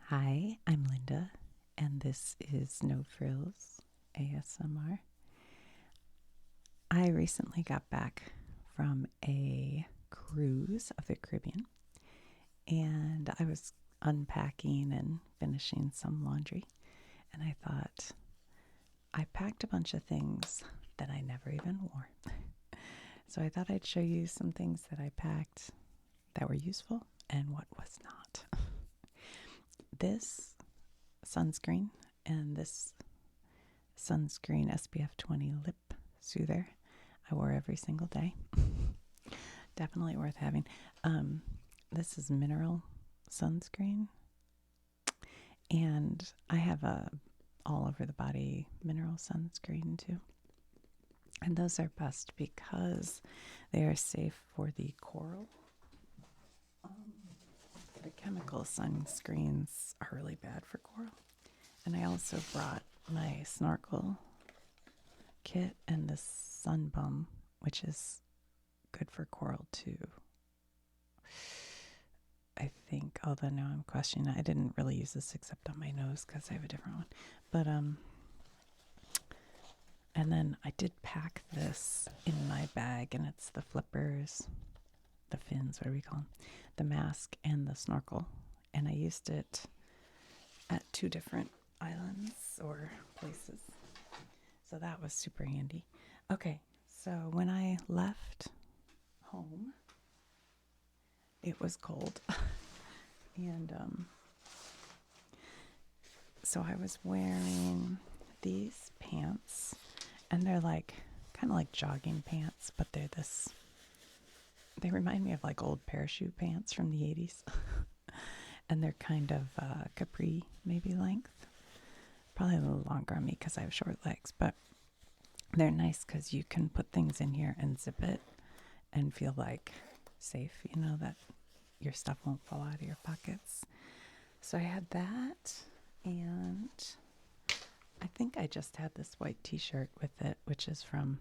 Hi, I'm Linda, and this is No Frills ASMR. I recently got back from a cruise of the Caribbean, and I was unpacking and finishing some laundry, and I thought I packed a bunch of things that I never even wore. So I thought I'd show you some things that I packed that were useful and what was not. This sunscreen and this sunscreen SPF 20 lip soother I wore every single day. Definitely worth having. This is mineral sunscreen, and I have a all over the body mineral sunscreen too. And those are best because they are safe for the coral. The chemical sunscreens are really bad for coral. And I also brought my snorkel kit and the sun bum, which is good for coral too. I think, although now I'm questioning it. I didn't really use this except on my nose because I have a different one. But and then I did pack this in my bag, and it's the flippers, the fins, what do we call them? The mask and the snorkel. And I used it at 2 different islands or places. So that was super handy. Okay, so when I left home, it was cold. And so I was wearing these pants, and they're like kind of like jogging pants, but they remind me of like old parachute pants from the 80s. And they're kind of capri maybe length. Probably a little longer on me because I have short legs, but they're nice because you can put things in here and zip it and feel like safe, that your stuff won't fall out of your pockets. So I had that, and I think I just had this white t-shirt with it, which is from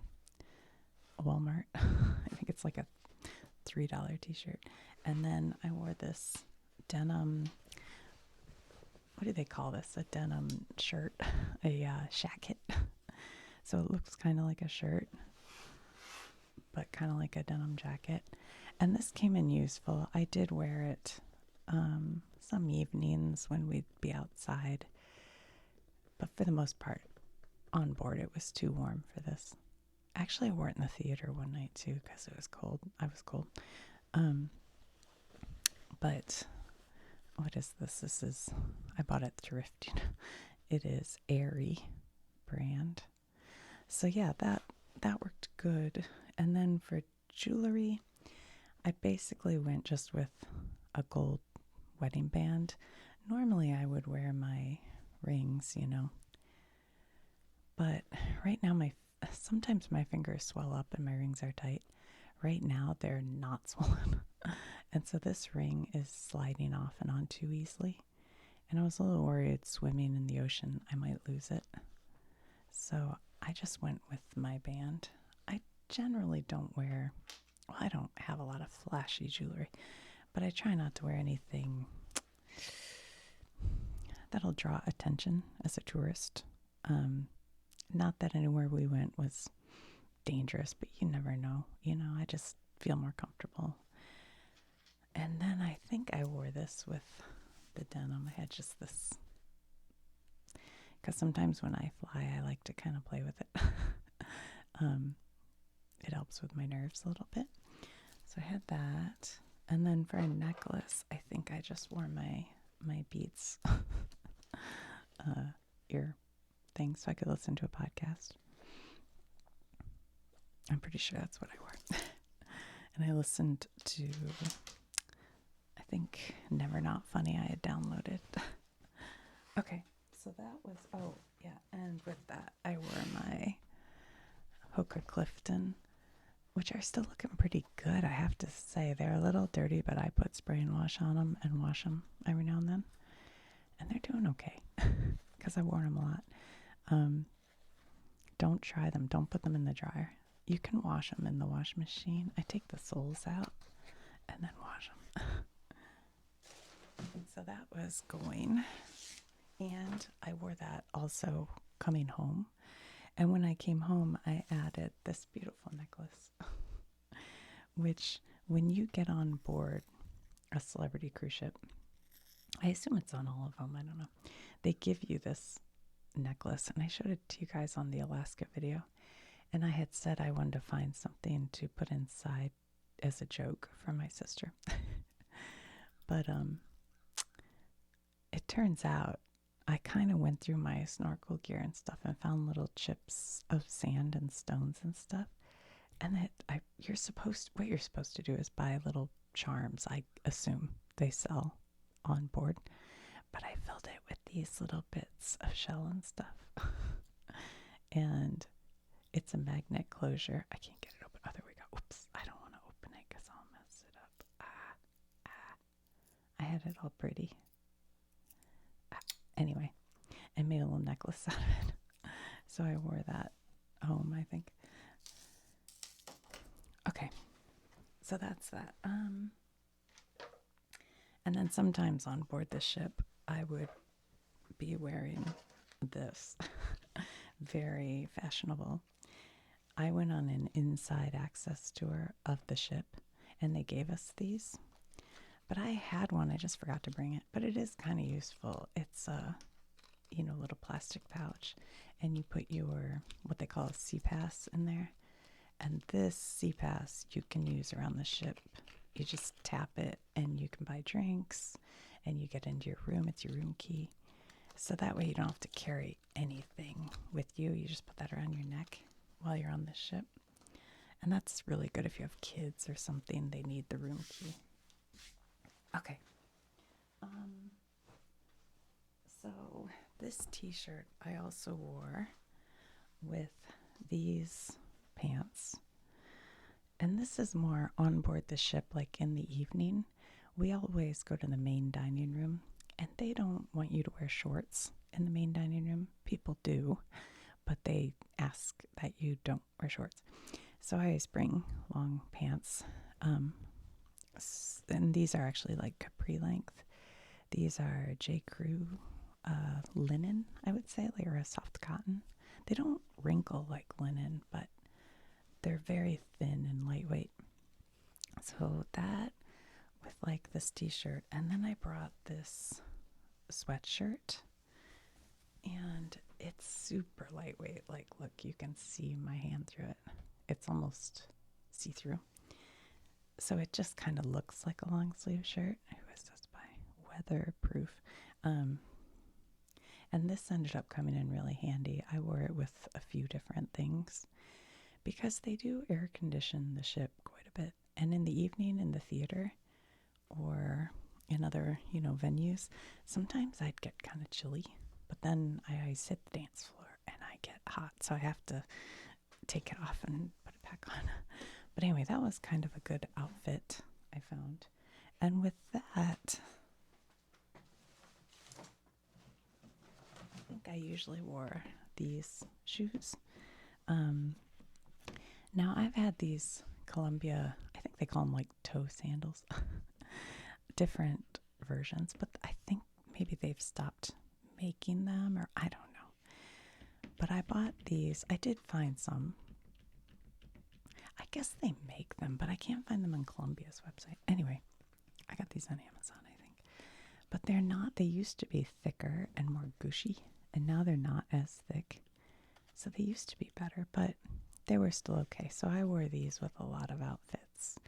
Walmart. I think it's like a $3 t-shirt. And then I wore this denim, what do they call this? A denim shirt, a shacket. So it looks kind of like a shirt, but kind of like a denim jacket. And this came in useful. I did wear it some evenings when we'd be outside, but for the most part, on board it was too warm for this. Actually, I wore it in the theater one night too because it was cold. I was cold. But what is this? I bought it thrift. It is Aerie brand. So yeah, that worked good. And then for jewelry, I basically went just with a gold wedding band. Normally I would wear my rings, but right now sometimes my fingers swell up and my rings are tight. Right now they're not swollen. And so this ring is sliding off and on too easily. And I was a little worried swimming in the ocean I might lose it. So I just went with my band. I generally I don't have a lot of flashy jewelry, but I try not to wear anything that'll draw attention as a tourist. Not that anywhere we went was dangerous, but you never know. I just feel more comfortable. And then I think I wore this with the denim. I had just this, because sometimes when I fly, I like to kind of play with it. It helps with my nerves a little bit. So I had that. And then for a necklace, I think I just wore my Beats ear thing so I could listen to a podcast. I'm pretty sure that's what I wore. And I listened to, I think, Never Not Funny I had downloaded. Okay, so that was, oh yeah, and with that I wore my Hooker Clifton, which are still looking pretty good, I have to say. They're a little dirty, but I put spray and wash on them and wash them every now and then. And they're doing okay because I've worn them a lot. Don't try them. Don't put them in the dryer. You can wash them in the wash machine. I take the soles out and then wash them. So that was going. And I wore that also coming home. And when I came home, I added this beautiful necklace, which when you get on board a celebrity cruise ship, I assume it's on all of them, I don't know. They give you this necklace, and I showed it to you guys on the Alaska video. And I had said I wanted to find something to put inside as a joke for my sister. But it turns out I kind of went through my snorkel gear and stuff and found little chips of sand and stones and stuff. And what you're supposed to do is buy little charms. I assume they sell on board, but I filled it with these little bits of shell and stuff. And it's a magnet closure. I can't get it open. Oh, there we go. Oops, I don't want to open it because I'll mess it up. I had it all pretty. Anyway, I made a little necklace out of it. So I wore that home, I think. Okay, so that's that. And then sometimes on board the ship, I would be wearing this. Very fashionable. I went on an inside access tour of the ship, and they gave us these. But I had one, I just forgot to bring it. But it is kind of useful. It's a, little plastic pouch, and you put your, what they call a sea pass in there. And this sea pass you can use around the ship. You just tap it, and you can buy drinks, and you get into your room. It's your room key. So that way you don't have to carry anything with you. You just put that around your neck while you're on the ship. And that's really good if you have kids or something. They need the room key. Okay. So this t-shirt I also wore with these pants. And this is more on board the ship, like in the evening. We always go to the main dining room, and they don't want you to wear shorts in the main dining room. People do, but they ask that you don't wear shorts. So I always bring long pants. And these are actually like capri length. These are J. Crew linen, I would say, like, or a soft cotton. They don't wrinkle like linen, but they're very thin and lightweight. So that with like this t-shirt, and then I brought this sweatshirt, and it's super lightweight. Like, look, you can see my hand through it. It's almost see-through. So it just kind of looks like a long sleeve shirt. Who is this by? Weatherproof. And this ended up coming in really handy. I wore it with a few different things because they do air condition the ship quite a bit. And in the evening in the theater or in other, venues, sometimes I'd get kind of chilly. But then I always hit the dance floor and I get hot. So I have to take it off and put it back on. But anyway, that was kind of a good outfit I found. And with that, I think I usually wore these shoes. Now I've had these Columbia, I think they call them like toe sandals, different versions, but I think maybe they've stopped making them, or I don't know. But I bought these. I did find some. I guess they make them, but I can't find them on Columbia's website. Anyway, I got these on Amazon, I think. But they're not, they used to be thicker and more gushy, and now they're not as thick. So they used to be better, but they were still okay. So I wore these with a lot of outfits.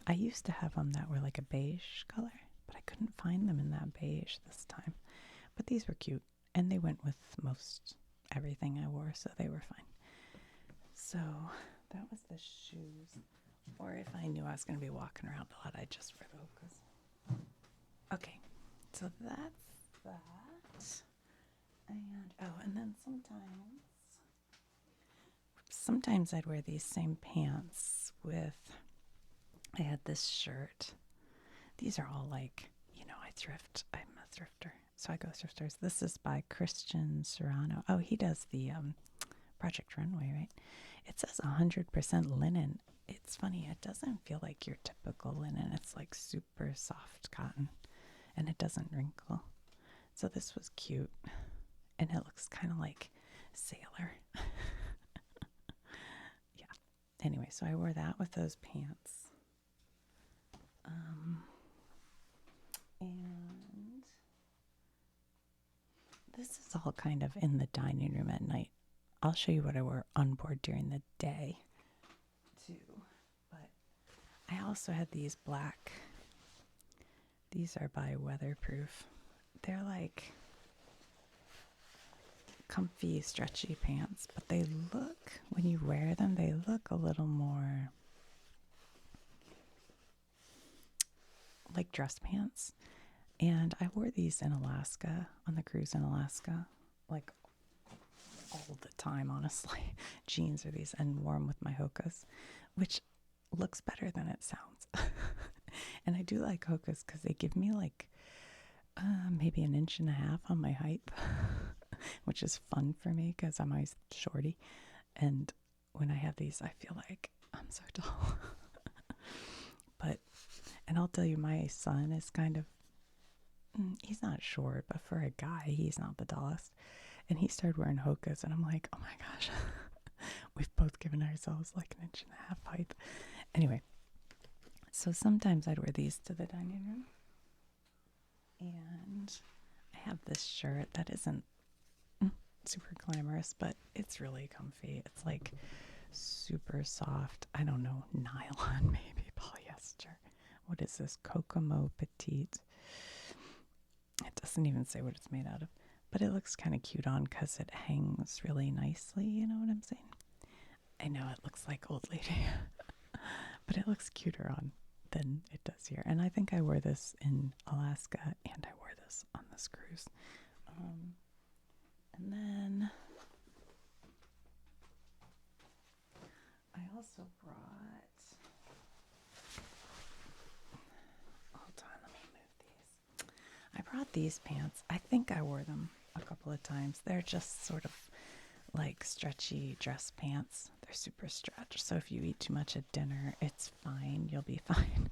I used to have them that were like a beige color, but I couldn't find them in that beige this time. But these were cute, and they went with most everything I wore, so they were fine. So that was the shoes. Or if I knew I was going to be walking around a lot, I'd just wear those. Okay, so that's that. And then sometimes I'd wear these same pants with, I had this shirt. These are all like, I thrift. I'm a thrifter, so I go thrift stores. This is by Christian Serrano. Oh, he does the Project Runway, right? It says 100% linen. It's funny, it doesn't feel like your typical linen. It's like super soft cotton. and it doesn't wrinkle. So this was cute, and it looks kind of like sailor. Yeah. Anyway, so I wore that with those pants. And this is all kind of in the dining room at night. I'll show you what I wore on board during the day, too. But I also had these black. These are by Weatherproof. They're like comfy, stretchy pants, but they look, when you wear them, they look a little more like dress pants. And I wore these in Alaska, on the cruise in Alaska, like all the time, honestly. Jeans are these, and wore them with my Hokas, which looks better than it sounds. And I do like Hokas because they give me like maybe 1.5 inches on my height, which is fun for me because I'm always shorty. And when I have these, I feel like I'm so tall. And I'll tell you, my son is kind of, he's not short, but for a guy, he's not the tallest. And he started wearing Hokas, and I'm like, oh my gosh, we've both given ourselves like 1.5 inches height. Anyway, so sometimes I'd wear these to the dining room. And I have this shirt that isn't super glamorous, but it's really comfy. It's like super soft. I don't know, nylon, maybe polyester. What is this? Kokomo Petite. It doesn't even say what it's made out of, but it looks kind of cute on because it hangs really nicely. You know what I'm saying? I know it looks like old lady, but it looks cuter on than it does here. And I think I wore this in Alaska, and I wore this on this cruise. And then I also brought, hold on, let me move these. I brought these pants. I think I wore them a couple of times. They're just sort of like stretchy dress pants. They're super stretched. So if you eat too much at dinner, it's fine. You'll be fine.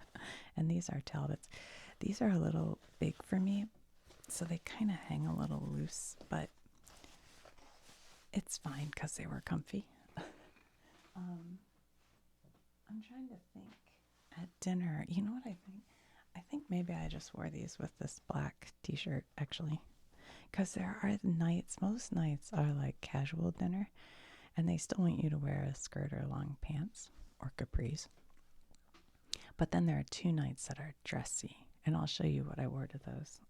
And these are Talbots. These are a little big for me, so they kind of hang a little loose, but it's fine because they were comfy. I'm trying to think. At dinner, you know what I think? I think maybe I just wore these with this black t-shirt, actually. Because there are nights, most nights are like casual dinner, and they still want you to wear a skirt or long pants or capris. But then there are 2 nights that are dressy, and I'll show you what I wore to those.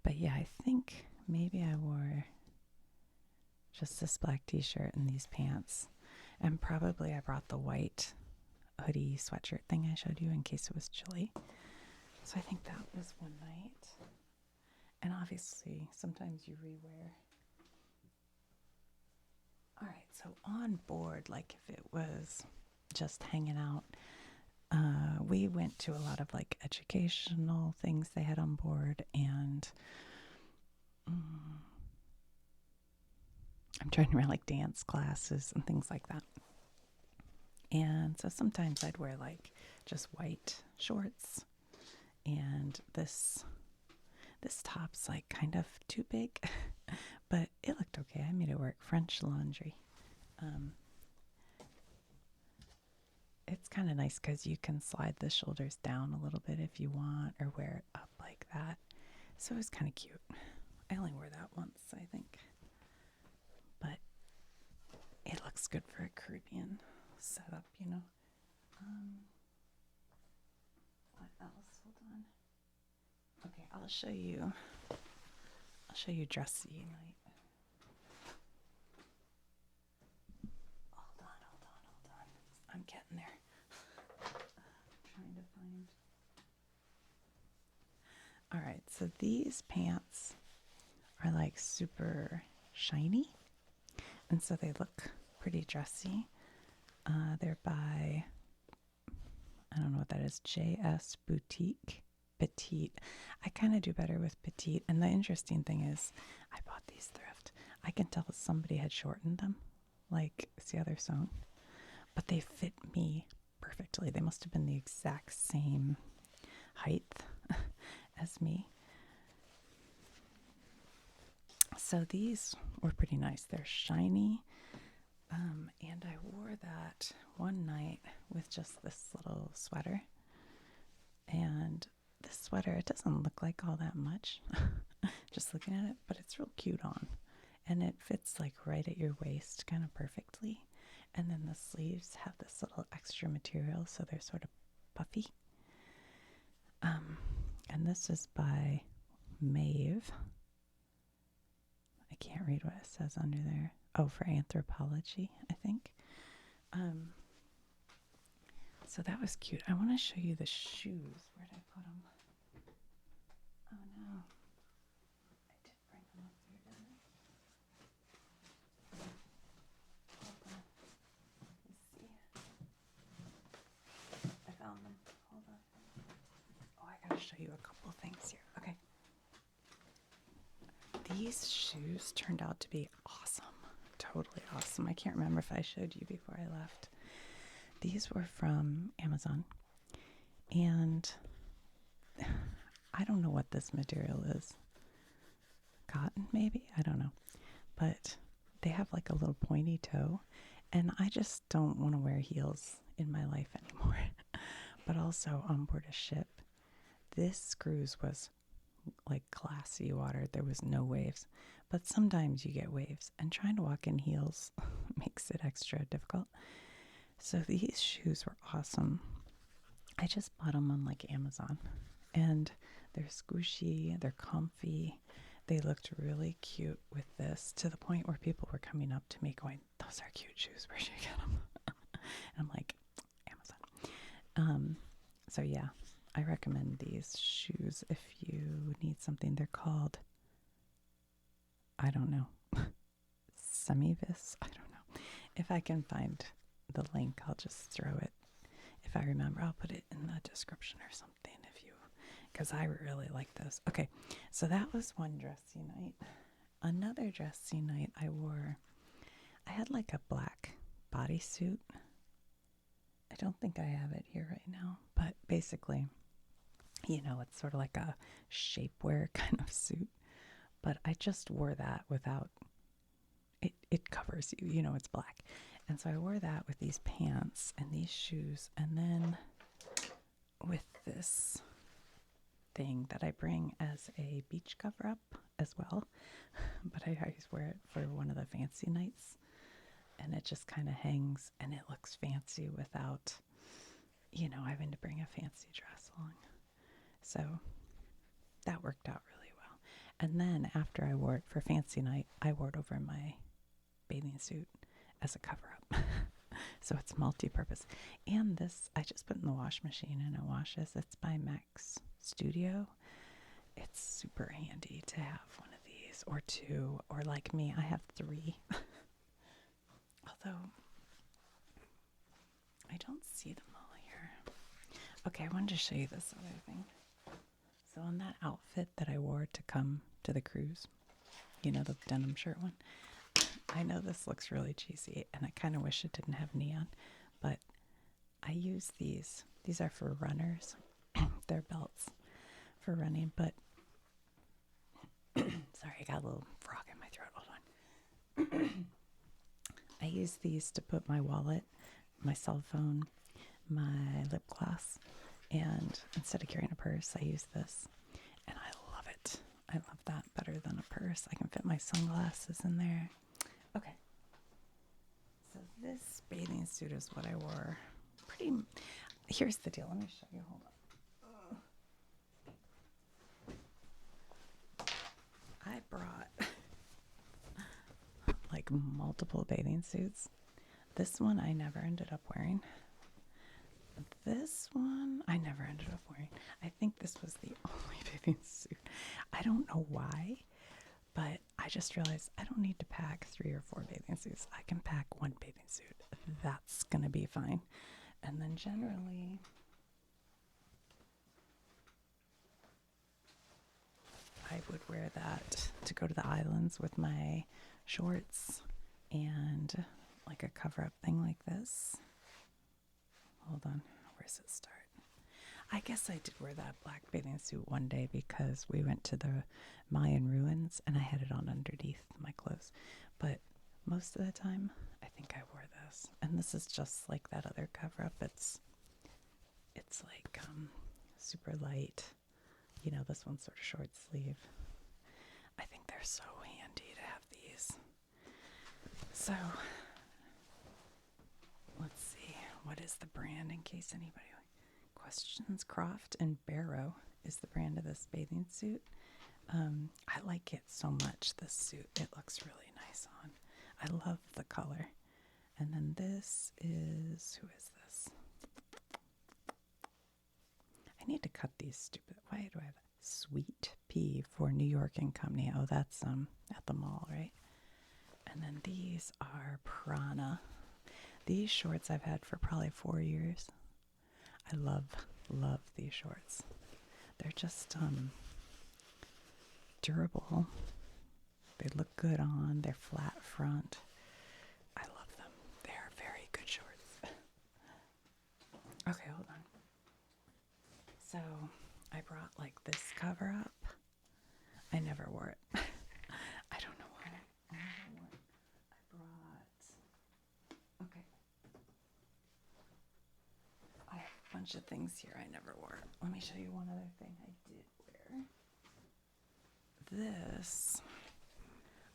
But yeah, I think maybe I wore just this black t-shirt and these pants. And probably I brought the white hoodie sweatshirt thing I showed you in case it was chilly. So I think that was one night. And obviously, sometimes you rewear. All right, so on board, like if it was just hanging out, we went to a lot of like educational things they had on board, and I'm trying to remember, like dance classes and things like that. And so sometimes I'd wear like just white shorts, and this top's like kind of too big, but it looked okay. I made it work. French laundry. It's kind of nice because you can slide the shoulders down a little bit if you want, or wear it up like that. So it was kind of cute. I only wore that once, I think. But it looks good for a Caribbean setup, you know. What else? Hold on. Okay, I'll show you dressy night. Hold on. I'm getting there. Trying to find. All right, so these pants are like super shiny, and so they look pretty dressy. They're by, I don't know what that is, JS Boutique. Petite. I kind of do better with petite. And the interesting thing is, I bought these thrift. I can tell somebody had shortened them. Like, see how they're sewn? But they fit me perfectly. They must have been the exact same height. as me. So these were pretty nice. They're shiny. And I wore that one night with just this little sweater. And this sweater, it doesn't look like all that much, just looking at it, but it's real cute on. And it fits like right at your waist kind of perfectly. And then the sleeves have this little extra material, so they're sort of puffy. And this is by Maeve. I can't read what it says under there. Oh, for anthropology, I think. So that was cute. I want to show you the shoes. Where did I put them? Oh no. I did bring them up there, didn't I? Hold on. Let me see. I found them. Hold on. Oh, I gotta show you a couple things here. Okay. These shoes turned out to be awesome. Totally awesome. I can't remember if I showed you before I left. These were from Amazon. And I don't know what this material is. Cotton, maybe? I don't know. But they have like a little pointy toe. And I just don't want to wear heels in my life anymore. But also on board a ship, this cruise was like glassy water. There was no waves. But sometimes you get waves. And trying to walk in heels makes it extra difficult. So these shoes were awesome. I just bought them on like Amazon. And they're squishy, they're comfy. They looked really cute with this, to the point where people were coming up to me going, "Those are cute shoes, where'd you get them?" And I'm like, Amazon. So yeah, I recommend these shoes if you need something. They're called, I don't know, Semivis? I don't know. If I can find the link, I'll just throw it. If I remember, I'll put it in the description or something because I really like those. Okay, so that was one dressy night. Another dressy night I had like a black bodysuit. I don't think I have it here right now, but basically, it's sort of like a shapewear kind of suit. But I just wore that without, it covers you, it's black. And so I wore that with these pants and these shoes, and then with this thing that I bring as a beach cover up as well. But I always wear it for one of the fancy nights, and it just kind of hangs and it looks fancy without, having to bring a fancy dress along. So that worked out really well. And then after I wore it for fancy night, I wore it over my bathing suit as a cover up. So it's multi-purpose. And this I just put in the wash machine and it washes. It's by Max Studio. It's super handy to have one of these or two, or like me, I have 3. Although I don't see them all here. Okay, I wanted to show you this other thing. So on that outfit that I wore to come to the cruise, the denim shirt one, I know this looks really cheesy, and I kind of wish it didn't have neon, but I use these. These are for runners. They're belts for running, but sorry, I got a little frog in my throat. Hold on. I use these to put my wallet, my cell phone, my lip gloss, and instead of carrying a purse, I use this, and I love it. I love that better than a purse. I can fit my sunglasses in there. Okay, so this bathing suit is what I wore. Here's the deal. Let me show you. Hold on. I brought like multiple bathing suits. This one I never ended up wearing. This one I never ended up wearing. I think this was the only bathing suit. I don't know why, but I just realized I don't need to pack 3 or 4 bathing suits. I can pack one bathing suit. That's going to be fine. And then generally, I would wear that to go to the islands with my shorts and like a cover-up thing like this. Hold on. Where's it start? I guess I did wear that black bathing suit one day because we went to the Mayan ruins and I had it on underneath my clothes. But most of the time, I think I wore this. And this is just like that other cover up. It's like super light. You know, this one's sort of short sleeve. I think they're so handy to have these. So, let's see. What is the brand in case anybody questions? Croft and Barrow is the brand of this bathing suit. I like it so much, this suit. It looks really nice on. I love the color. And then this is, who is this? I need to cut these stupid, why do I have Sweet Pea for New York and Company? Oh, that's at the mall, right? And then these are Prana. These shorts I've had for probably 4 years. I love these shorts. They're just durable. They look good on. They're flat front. I love them. They are very good shorts. Okay, hold on. So I brought like this cover up. I never wore it. I don't know why. I never wore it. I brought. Okay. I have a bunch of things here I never wore. Let me show you one other thing I did wear. This.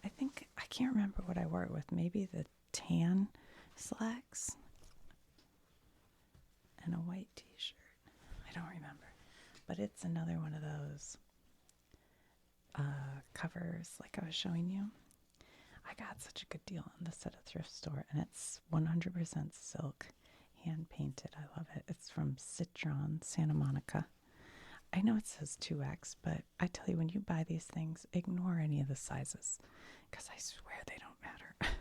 I think, I can't remember what I wore it with. Maybe the tan slacks and a white t-shirt. I don't remember. But it's another one of those covers like I was showing you. I got such a good deal on this at a thrift store, and it's 100% silk, hand painted. I love it. It's from Citron, Santa Monica. I know it says 2X, but I tell you, when you buy these things, ignore any of the sizes, because I swear they don't matter.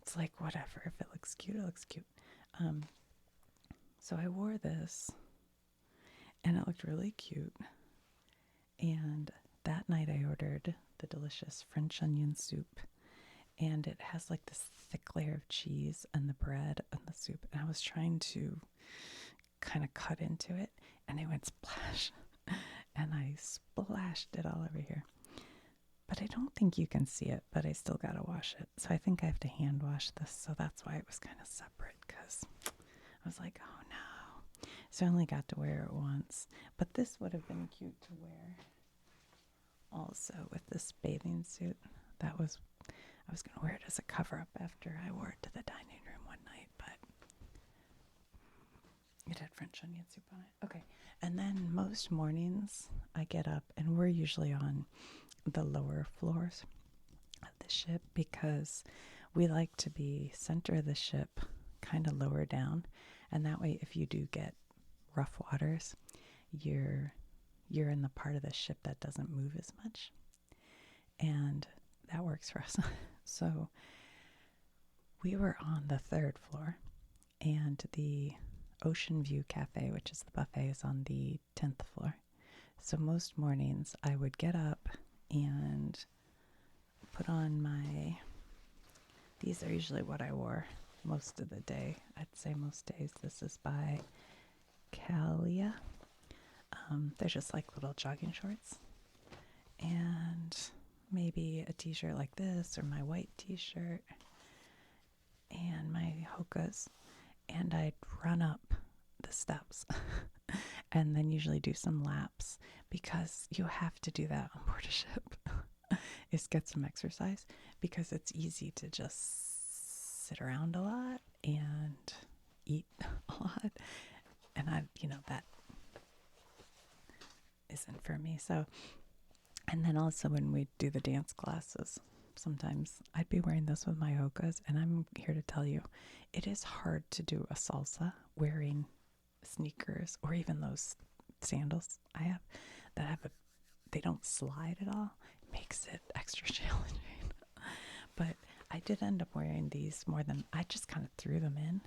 It's like, whatever. If it looks cute, it looks cute. So I wore this, and it looked really cute. And that night I ordered the delicious French onion soup, and it has like this thick layer of cheese and the bread and the soup. And I was trying to kind of cut into it, and it went splash, and I splashed it all over here. But I don't think you can see it, but I still gotta wash it. So I think I have to hand wash this, so that's why it was kind of separate, because I was like, oh no. So I only got to wear it once. But this would have been cute to wear also with this bathing suit. I was gonna wear it as a cover up after I wore it to the dining room one night, but it had French onion soup on it. Okay. And then most mornings I get up, and we're usually on the lower floors of the ship because we like to be center of the ship, kind of lower down. And that way, if you do get rough waters, you're in the part of the ship that doesn't move as much. And that works for us. So we were on the 3rd floor, and the Ocean View Cafe, which is the buffet, is on the 10th floor. So most mornings I would get up and put on these are usually what I wore most of the day. I'd say most days. This is by Calia. They're just like little jogging shorts. And maybe a t-shirt like this, or my white t-shirt, and my Hokas. And I'd run up the steps and then usually do some laps, because you have to do that on board a ship, is get some exercise, because it's easy to just sit around a lot and eat a lot. And that isn't for me. So, and then also when we do the dance classes, sometimes I'd be wearing this with my Hokas, and I'm here to tell you, it is hard to do a salsa wearing sneakers, or even those sandals I have that they don't slide at all. It makes it extra challenging. But I did end up wearing these more than, I just kind of threw them in,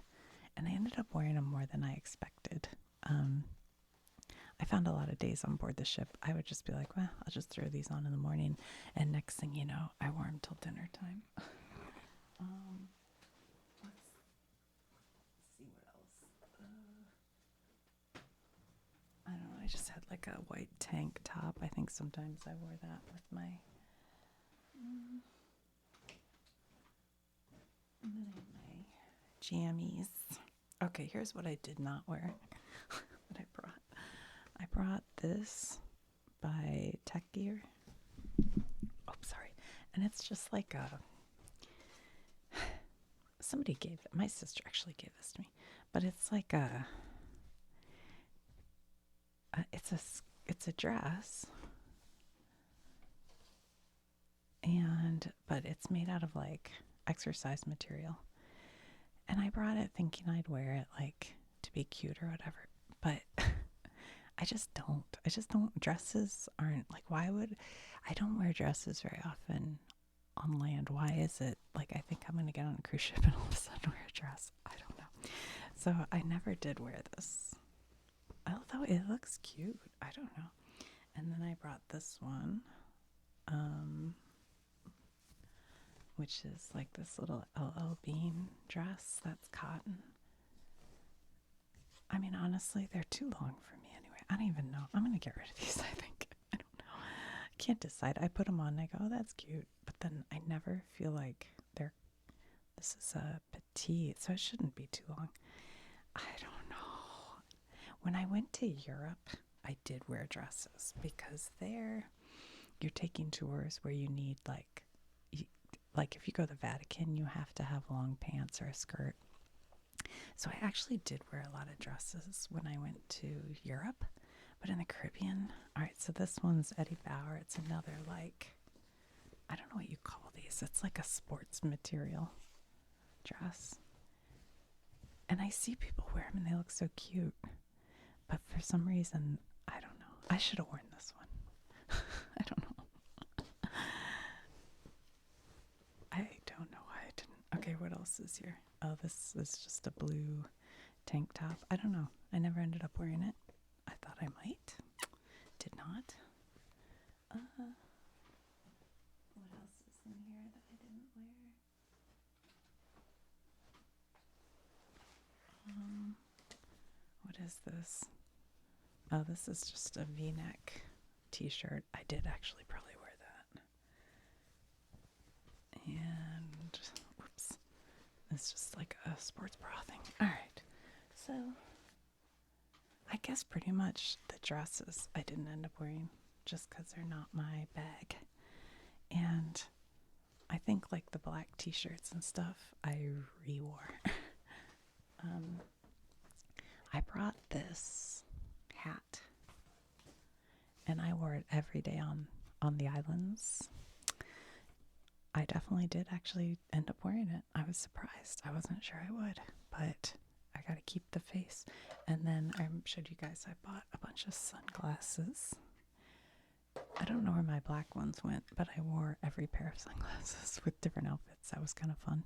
and I ended up wearing them more than I expected. I found a lot of days on board the ship, I would just be like, well, I'll just throw these on in the morning. And next thing you know, I wore them till dinner time. Let's see what else. just had like a white tank top. I think sometimes I wore that with my and then I have my jammies. Okay, here's what I did not wear. What I brought. I brought this by Tech Gear. Oh, sorry. And it's just like a somebody gave it. My sister actually gave this to me. But it's like it's a dress. But it's made out of like exercise material. And I brought it thinking I'd wear it like to be cute or whatever. But I just don't. Dresses aren't like, I don't wear dresses very often on land. Why is it like I think I'm going to get on a cruise ship and all of a sudden wear a dress? I don't know. So I never did wear this. Although it looks cute. I don't know. And then I brought this one. Which is like this little LL Bean dress that's cotton. I mean, honestly, they're too long for me anyway. I don't even know. I'm going to get rid of these, I think. I don't know. I can't decide. I put them on and I go, oh, that's cute. But then I never feel like this is a petite, so it shouldn't be too long. I don't know. When I went to Europe, I did wear dresses because you're taking tours where you need like if you go to the Vatican, you have to have long pants or a skirt. So I actually did wear a lot of dresses when I went to Europe, but in the Caribbean. All right, so this one's Eddie Bauer. It's another like, I don't know what you call these. It's like a sports material dress. And I see people wear them and they look so cute. But for some reason, I don't know. I should have worn this one. I don't know. I don't know why I didn't. Okay, what else is here? Oh, this is just a blue tank top. I don't know. I never ended up wearing it. I thought I might. Did not. What else is in here that I didn't wear? What is this? Oh, this is just a V-neck t-shirt. I did actually probably wear that. And, whoops. It's just like a sports bra thing. All right. So, I guess pretty much the dresses I didn't end up wearing just because they're not my bag. And I think like the black t-shirts and stuff I re-wore. I brought this hat and I wore it every day on the islands. I definitely did actually end up wearing it. I was surprised. I wasn't sure I would, but I got to keep the face. And then I showed you guys I bought a bunch of sunglasses. I don't know where my black ones went, but I wore every pair of sunglasses with different outfits. That was kind of fun.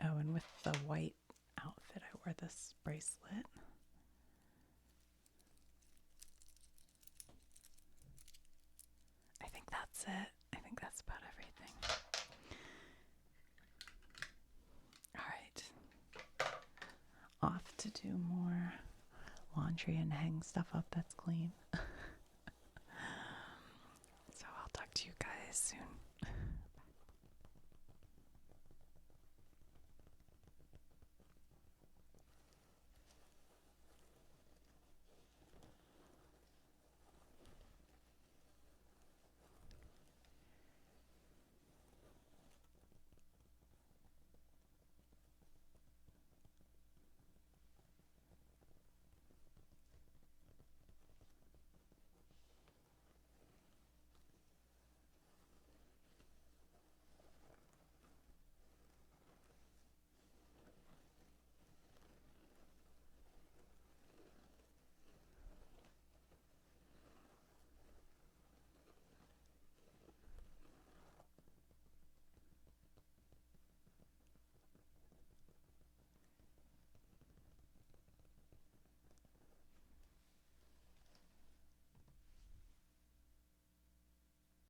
Oh, and with the white outfit, I wore this bracelet. I think that's it. I think that's about everything. All right. Off to do more laundry and hang stuff up that's clean. So I'll talk to you guys soon.